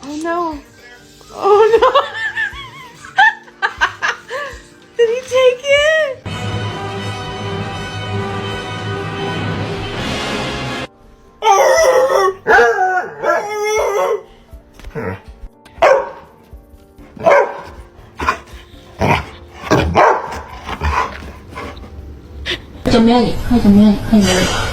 Oh no. Oh no. Did he take it? 정면이, 칼 정면이, 칼 정면이.